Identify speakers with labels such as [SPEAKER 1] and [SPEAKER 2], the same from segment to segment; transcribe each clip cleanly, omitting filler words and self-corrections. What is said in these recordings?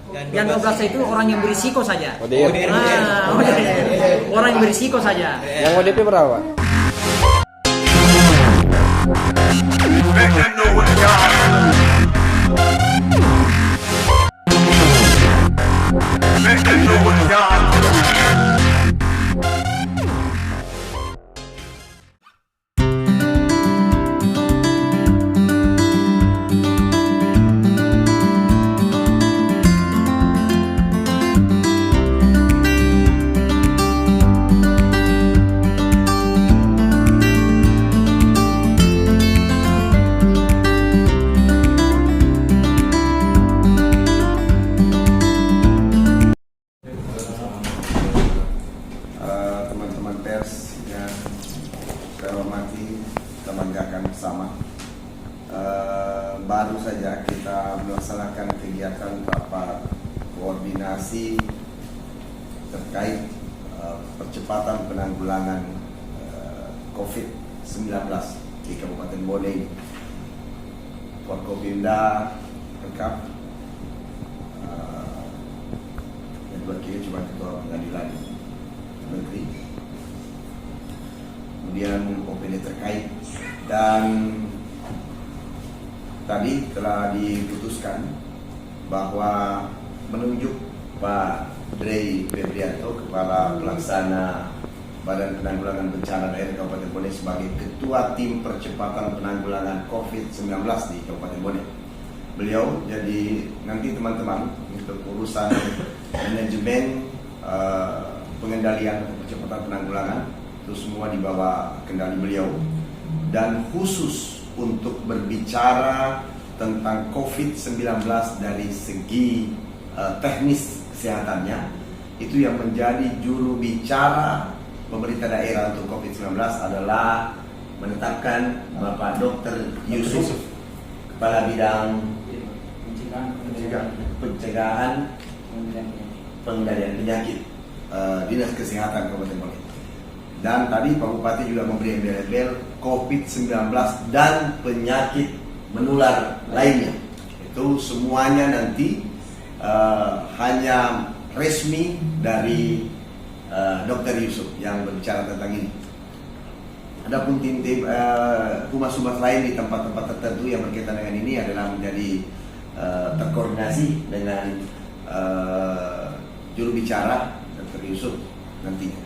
[SPEAKER 1] Yang 12 itu orang yang berisiko saja.
[SPEAKER 2] ODP.
[SPEAKER 1] Orang yang berisiko saja.
[SPEAKER 2] Yang ODP berapa?
[SPEAKER 3] Teman-teman pers yang saya hormati, kita banggakan bersama. Baru saja kita melaksanakan kegiatan rapat koordinasi terkait percepatan penanggulangan COVID-19 di Kabupaten Bone ini. Forkopimda lengkap, yang terwakili cuma Ketua Pengadilan Negeri, kemudian OPD terkait, dan tadi telah diputuskan bahwa menunjuk Pak Drei Febrianto, Kepala Pelaksana Badan Penanggulangan Bencana Daerah Kabupaten Bone, sebagai Ketua Tim Percepatan Penanggulangan COVID-19 di Kabupaten Bone. Beliau jadi nanti teman-teman untuk urusan manajemen pengendalian percepatan penanggulangan itu semua di bawah kendali beliau, dan khusus untuk berbicara tentang COVID-19 dari segi teknis kesehatannya, itu yang menjadi juru bicara pemerintah daerah untuk COVID-19 adalah menetapkan Bapak Dr. Yusuf, Kepala Bidang Pencegahan Pengendalian Penyakit Dinas Kesehatan Kabupaten Bone. Dan tadi Pak Bupati juga memberi embel-embel COVID-19 dan penyakit menular lainnya. Itu semuanya nanti hanya resmi dari Dr. Yusuf yang berbicara tentang ini. Adapun tim-tim humas-humas lain di tempat-tempat tertentu yang berkaitan dengan ini adalah menjadi terkoordinasi dengan juru bicara Dr. Yusuf nantinya.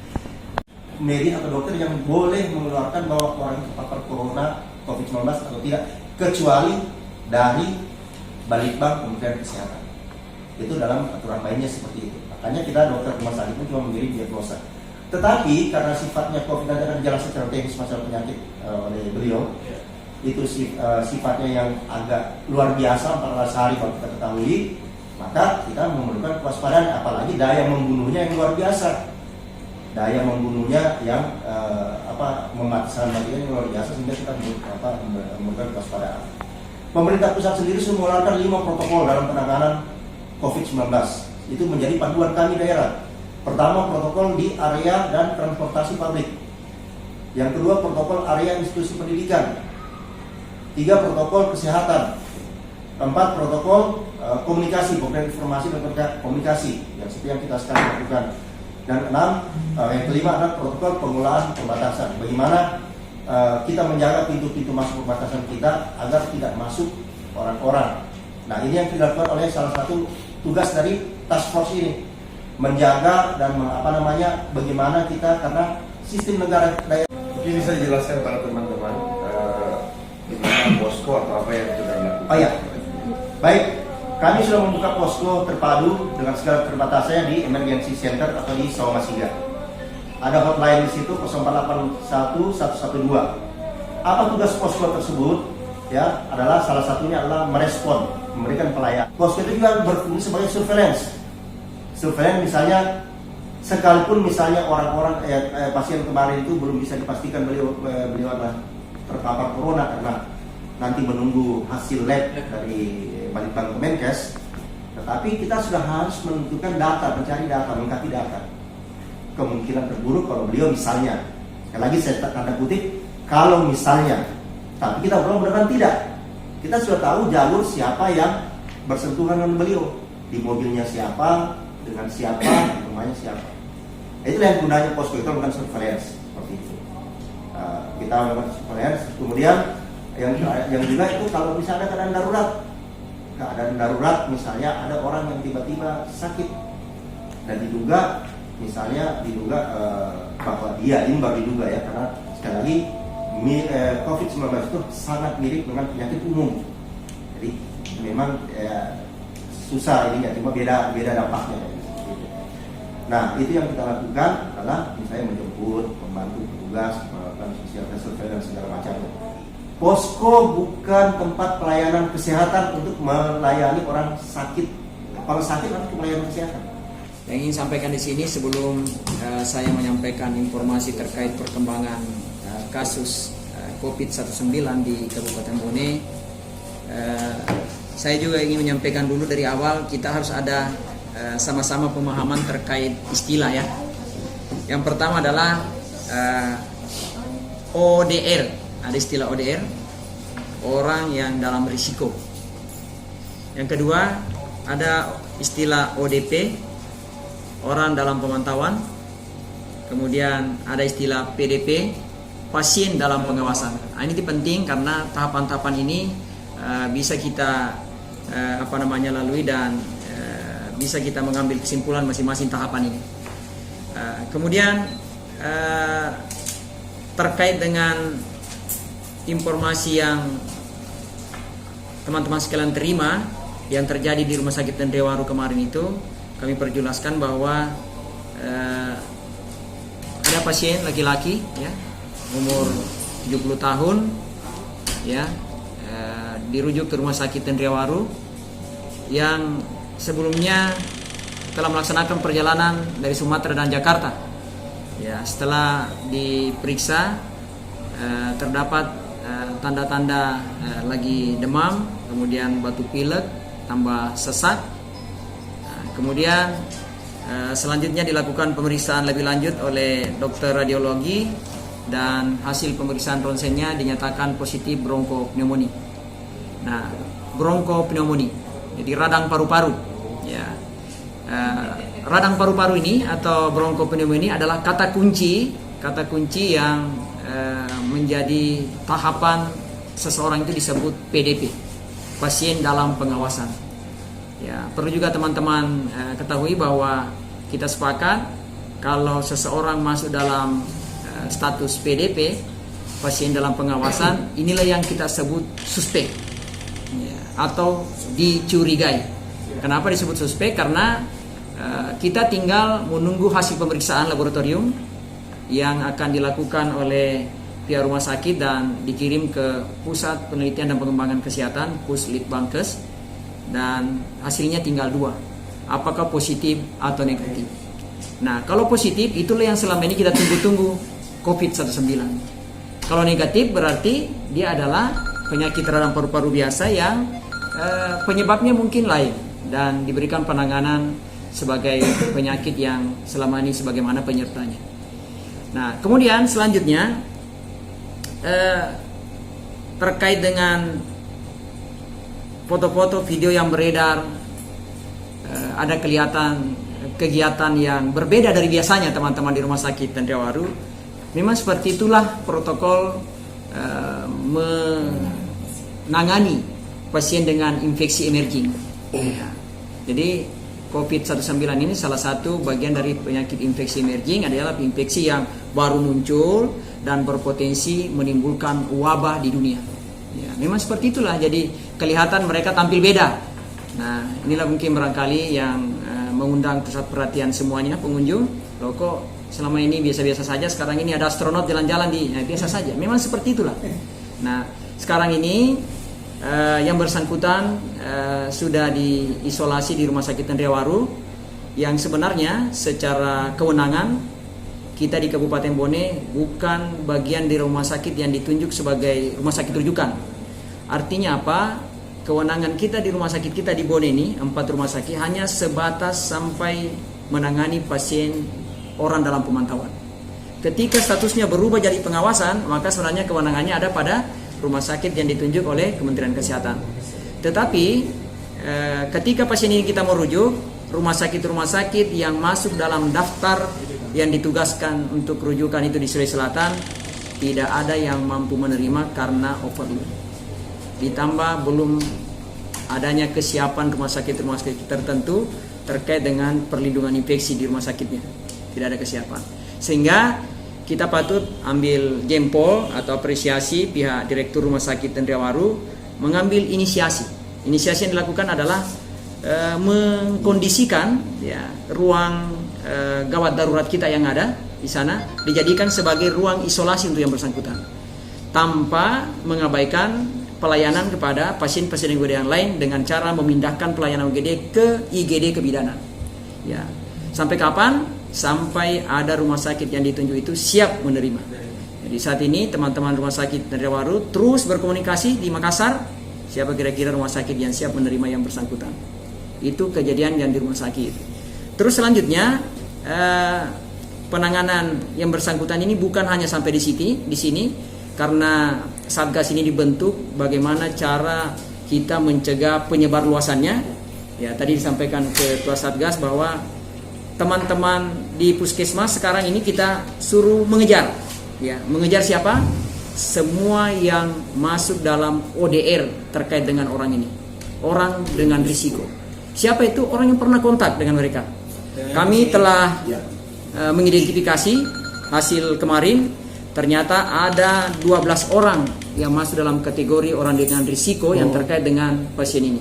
[SPEAKER 4] Medis atau dokter yang boleh mengeluarkan bahwa orang itu terpapar corona COVID-19 atau tidak, kecuali dari Balitbang Kementerian Kesehatan. Itu dalam aturan mainnya seperti itu. Makanya kita dokter rumah sakit pun cuma mengirim diagnosa. Tetapi karena sifatnya COVID nanti akan dijelaskan secara teknis masalah penyakit oleh beliau, itu sifatnya yang agak luar biasa, 14 hari baru kita ketahui, maka kita memerlukan kewaspadaan, apalagi daya membunuhnya yang luar biasa. Daya membunuhnya yang mematikan bagian yang luar biasa, sehingga kita memerlukan kewaspadaan. Pemerintah pusat sendiri sudah mengeluarkan 5 protokol dalam penanganan COVID-19. Itu menjadi panduan kami daerah. Pertama, protokol di area dan transportasi publik. Yang kedua, protokol area institusi pendidikan. 3, protokol kesehatan. 4, protokol komunikasi, pemberian informasi dan komunikasi yang seperti yang kita sekarang lakukan. Dan 6, yang kelima adalah protokol pengelolaan perbatasan. Bagaimana kita menjaga pintu-pintu masuk perbatasan kita agar tidak masuk orang-orang. Nah, ini yang dilakukan oleh salah satu tugas dari task force ini, menjaga dan bagaimana kita, karena sistem negara daerah.
[SPEAKER 3] Mungkin bisa dijelaskan para teman-teman gimana posko atau apa yang sudah dilakukan?
[SPEAKER 4] Oh ya, baik. Kami sudah membuka posko terpadu dengan segala keterbatasannya di Emergency Center atau di Sawamasiga. Ada hotline di situ 0881 112. Apa tugas posko tersebut? Ya, adalah salah satunya adalah merespon, memberikan pelayanan. Posko itu juga berfungsi sebagai surveillance. Surveillance misalnya, sekalipun misalnya orang-orang pasien kemarin itu belum bisa dipastikan beliau terpapar corona karena nanti menunggu hasil lab dari Balitbang Kemenkes, tetapi kita sudah harus menentukan data, mencari data, mengkaji data. Kemungkinan terburuk kalau beliau misalnya, sekali lagi saya tanda kutip, kalau misalnya, tapi kita mudah-mudahan tidak. Kita sudah tahu jalur siapa yang bersentuhan dengan beliau. di mobilnya siapa, dengan siapa, rumahnya siapa. Itulah yang gunanya posko itu melakukan surveillance seperti itu. Kita melakukan surveillance, kemudian yang juga itu kalau misalnya keadaan darurat, misalnya ada orang yang tiba-tiba sakit dan diduga bahwa ini baru diduga ya, karena sekali lagi COVID-19 itu sangat mirip dengan penyakit umum. Jadi memang susah ini ya, cuma beda dampaknya. Nah, itu yang kita lakukan adalah misalnya menjemput, membantu petugas, melakukan social surveillance segala macamnya. Posko bukan tempat pelayanan kesehatan untuk melayani orang sakit. Kalau sakit harus pelayanan kesehatan.
[SPEAKER 1] Yang ingin sampaikan di sini sebelum saya menyampaikan informasi terkait perkembangan kasus COVID-19 di Kabupaten Bone, saya juga ingin menyampaikan dulu dari awal kita harus ada sama-sama pemahaman terkait istilah ya. Yang pertama adalah ODR, ada istilah ODR, orang yang dalam risiko. Yang kedua ada istilah ODP, orang dalam pemantauan. Kemudian ada istilah PDP, pasien dalam pengawasan. Nah, ini penting karena tahapan-tahapan ini bisa kita lalui dan bisa kita mengambil kesimpulan masing-masing tahapan ini. Kemudian terkait dengan informasi yang teman-teman sekalian terima yang terjadi di Rumah Sakit Tendrewaru kemarin itu, kami perjelaskan bahwa ada pasien laki-laki ya, umur 70 tahun ya, dirujuk ke Rumah Sakit Tendrewaru yang sebelumnya telah melaksanakan perjalanan dari Sumatera dan Jakarta. Ya, setelah diperiksa terdapat tanda-tanda lagi demam, kemudian batuk pilek, tambah sesak. Kemudian selanjutnya dilakukan pemeriksaan lebih lanjut oleh dokter radiologi dan hasil pemeriksaan ronsennya dinyatakan positif bronkopneumonia. Nah, bronkopneumonia, jadi radang paru-paru. Ya, radang paru-paru ini atau bronkopneumonia adalah kata kunci yang menjadi tahapan seseorang itu disebut PDP, pasien dalam pengawasan. Ya, perlu juga teman-teman ketahui bahwa kita sepakat kalau seseorang masuk dalam status PDP, pasien dalam pengawasan, inilah yang kita sebut suspek ya, atau dicurigai. Kenapa disebut suspek? Karena kita tinggal menunggu hasil pemeriksaan laboratorium yang akan dilakukan oleh pihak rumah sakit dan dikirim ke Pusat Penelitian dan Pengembangan Kesehatan Puslitbangkes, dan hasilnya tinggal 2, apakah positif atau negatif. Nah, kalau positif itulah yang selama ini kita tunggu-tunggu, COVID-19. Kalau negatif berarti dia adalah penyakit radang paru-paru biasa yang penyebabnya mungkin lain dan diberikan penanganan sebagai penyakit yang selama ini sebagaimana penyertanya. Nah, kemudian selanjutnya terkait dengan foto-foto video yang beredar, ada kelihatan kegiatan yang berbeda dari biasanya teman-teman di Rumah Sakit Tendrewaru. Memang seperti itulah protokol menangani pasien dengan infeksi emerging. Ya. Jadi COVID-19 ini salah satu bagian dari penyakit infeksi emerging, adalah infeksi yang baru muncul dan berpotensi menimbulkan wabah di dunia. Ya, memang seperti itulah. Jadi kelihatan mereka tampil beda. Nah, inilah mungkin barangkali yang mengundang pusat perhatian semuanya pengunjung. Loh, kok selama ini biasa-biasa saja, sekarang ini ada astronot jalan-jalan biasa saja. Memang seperti itulah. Nah, sekarang ini yang bersangkutan sudah diisolasi di Rumah Sakit Tendrewaru, yang sebenarnya secara kewenangan kita di Kabupaten Bone bukan bagian di rumah sakit yang ditunjuk sebagai rumah sakit rujukan. Artinya apa? Kewenangan kita di rumah sakit kita di Bone ini, 4 rumah sakit, hanya sebatas sampai menangani pasien orang dalam pemantauan. Ketika statusnya berubah jadi pengawasan, maka sebenarnya kewenangannya ada pada rumah sakit yang ditunjuk oleh Kementerian Kesehatan. Tetapi ketika pasien ini kita merujuk, rumah sakit yang masuk dalam daftar yang ditugaskan untuk rujukan itu di Sulawesi Selatan tidak ada yang mampu menerima karena overload. Ditambah belum adanya kesiapan rumah sakit tertentu terkait dengan perlindungan infeksi di rumah sakitnya. Tidak ada kesiapan. Sehingga kita patut ambil jempol atau apresiasi pihak Direktur Rumah Sakit Tendriawaru mengambil inisiasi. Inisiasi yang dilakukan adalah mengkondisikan ya, ruang gawat darurat kita yang ada di sana dijadikan sebagai ruang isolasi untuk yang bersangkutan, tanpa mengabaikan pelayanan kepada pasien-pasien UGD yang lain dengan cara memindahkan pelayanan UGD ke IGD kebidanan. Ya, sampai kapan? Sampai ada rumah sakit yang ditunjuk itu siap menerima. Jadi saat ini teman-teman rumah sakit Tendriawaru terus berkomunikasi di Makassar, siapa kira-kira rumah sakit yang siap menerima yang bersangkutan. Itu kejadian yang di rumah sakit. Terus selanjutnya penanganan yang bersangkutan ini bukan hanya sampai di sini karena Satgas ini dibentuk bagaimana cara kita mencegah penyebar luasannya. Ya, tadi disampaikan ke Ketua Satgas bahwa teman-teman di puskesmas sekarang ini kita suruh mengejar. Ya, mengejar siapa? Semua yang masuk dalam ODR terkait dengan orang ini. Orang dengan risiko. Siapa itu? Orang yang pernah kontak dengan mereka. Kami telah mengidentifikasi hasil kemarin, ternyata ada 12 orang yang masuk dalam kategori orang dengan risiko yang terkait dengan pasien ini.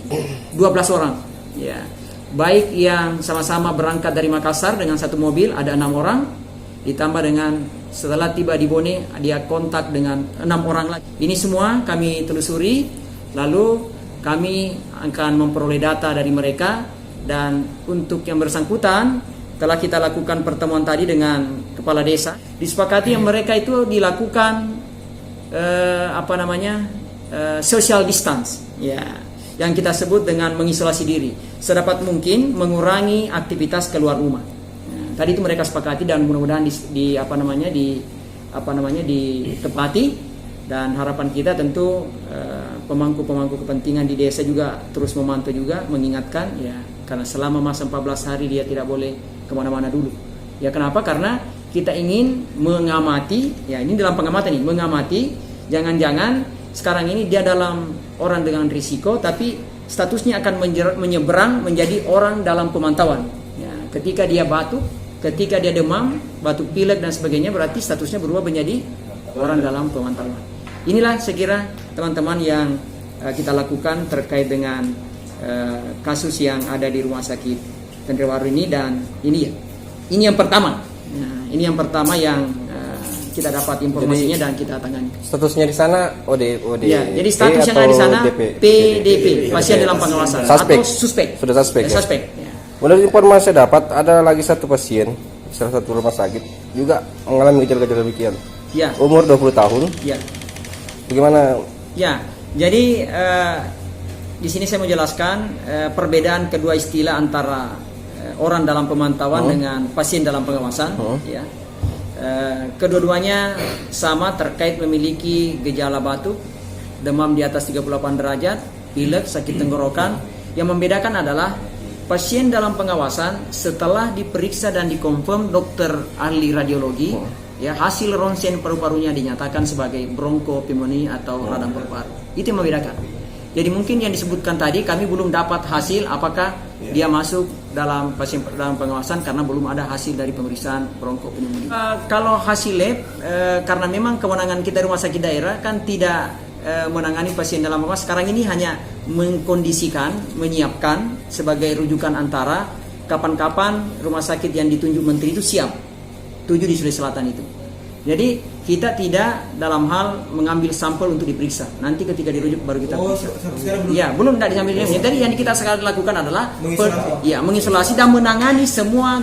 [SPEAKER 1] 12 orang. Ya. Baik yang sama-sama berangkat dari Makassar dengan satu mobil ada 6 orang, ditambah dengan setelah tiba di Bone dia kontak dengan 6 orang lagi. Ini semua kami telusuri, lalu kami akan memperoleh data dari mereka, dan untuk yang bersangkutan telah kita lakukan pertemuan tadi dengan kepala desa. Disepakati yang mereka itu dilakukan social distance, ya, yang kita sebut dengan mengisolasi diri. Sedapat mungkin mengurangi aktivitas keluar rumah. Nah, tadi itu mereka sepakati dan mudah-mudahan ditepati, dan harapan kita tentu pemangku-pemangku kepentingan di desa juga terus memantau juga, mengingatkan ya, karena selama masa 14 hari dia tidak boleh kemana-mana dulu. Ya, kenapa? Karena kita ingin mengamati, ya ini dalam pengamatan nih, mengamati jangan-jangan sekarang ini dia dalam orang dengan risiko tapi statusnya akan menyeberang menjadi orang dalam pemantauan. Ya, ketika dia batuk, ketika dia demam, batuk pilek dan sebagainya, berarti statusnya berubah menjadi orang dalam pemantauan. Inilah saya kira teman-teman yang kita lakukan terkait dengan kasus yang ada di rumah sakit Tendriawaru ini, dan ini yang pertama. Nah, ini yang pertama yang kita dapat informasinya dan kita tangani.
[SPEAKER 2] Statusnya di sana OD.
[SPEAKER 1] Ya, jadi status yang ada di sana PDP, pasien dalam pengawasan atau suspek.
[SPEAKER 2] Sudah suspek. Ya?
[SPEAKER 1] Suspek. Ya.
[SPEAKER 2] Menurut informasi dapat ada lagi satu pasien di salah satu rumah sakit juga mengalami gejala-gejala demikian.
[SPEAKER 1] Ya.
[SPEAKER 2] Umur 20 tahun.
[SPEAKER 1] Ya.
[SPEAKER 2] Bagaimana?
[SPEAKER 1] Ya, jadi di sini saya mau jelaskan perbedaan kedua istilah antara orang dalam pemantauan dengan pasien dalam pengawasan. Ya. Kedua-duanya sama terkait memiliki gejala batuk, demam di atas 38 derajat, pilek, sakit tenggorokan. Yang membedakan adalah pasien dalam pengawasan setelah diperiksa dan dikonfirm dokter ahli radiologi, ya, hasil ronsen paru-parunya dinyatakan sebagai bronkopneumonia atau radang paru-paru. Itu yang membedakan. Jadi mungkin yang disebutkan tadi kami belum dapat hasil apakah dia masuk dalam pasien dalam pengawasan karena belum ada hasil dari pemeriksaan bronkopneumonia. Kalau hasil lab, karena memang kewenangan kita rumah sakit daerah kan tidak menangani pasien dalam pengawasan. Sekarang ini hanya mengkondisikan, menyiapkan sebagai rujukan antara kapan-kapan rumah sakit yang ditunjuk menteri itu siap. 7 di Sulawesi Selatan itu. Jadi kita tidak dalam hal mengambil sampel untuk diperiksa. Nanti ketika dirujuk baru kita periksa. Belum tidak diambil. Jadi yang kita sekarang lakukan adalah mengisolasi dan menangani semua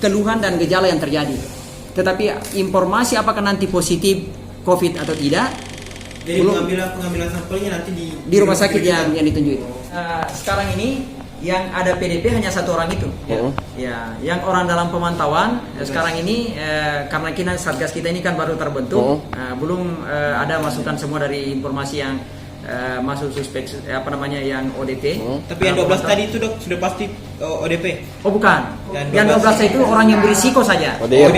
[SPEAKER 1] keluhan dan gejala yang terjadi. Tetapi informasi apakah nanti positif COVID atau tidak,
[SPEAKER 5] jadi pengambilan sampelnya nanti di
[SPEAKER 1] rumah sakit yang ditunjuk itu. Sekarang ini yang ada PDP hanya satu orang itu, ya. Yang orang dalam pemantauan sekarang ini karena kita Satgas kita ini kan baru terbentuk, belum ada masukan semua dari informasi yang masuk suspek yang ODP.
[SPEAKER 5] Tapi yang 12 tadi itu dok sudah pasti ODP.
[SPEAKER 1] Oh bukan. Yang 12 itu orang yang berisiko saja.
[SPEAKER 2] ODR.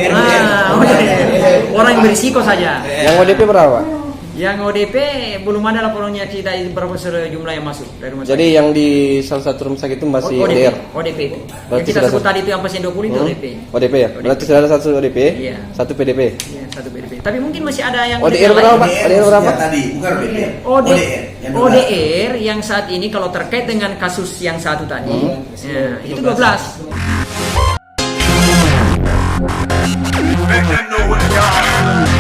[SPEAKER 1] Orang yang berisiko saja.
[SPEAKER 2] Yang ODP berapa?
[SPEAKER 1] Yang ODP belum ada laporannya kita berapa jumlah yang masuk dari rumah sakit.
[SPEAKER 2] Jadi yang di salah satu rumah sakit itu masih
[SPEAKER 1] ODP,
[SPEAKER 2] ODR.
[SPEAKER 1] ODP itu.
[SPEAKER 2] Berarti
[SPEAKER 1] Yang kita
[SPEAKER 2] sudah
[SPEAKER 1] sebut tadi itu yang pasien 20 itu ODP.
[SPEAKER 2] ODP ya? Berarti sudah ada satu ODP,
[SPEAKER 1] Iya.
[SPEAKER 2] satu PDP.
[SPEAKER 1] Iya, satu PDP. Tapi mungkin masih ada yang
[SPEAKER 2] ODR
[SPEAKER 1] lain.
[SPEAKER 2] berapa? ODR berapa?
[SPEAKER 3] Tadi, bukan ODP. yang 12.
[SPEAKER 1] ODR yang saat ini kalau terkait dengan kasus yang satu tadi, itu 12.
[SPEAKER 6] Make them know what they are.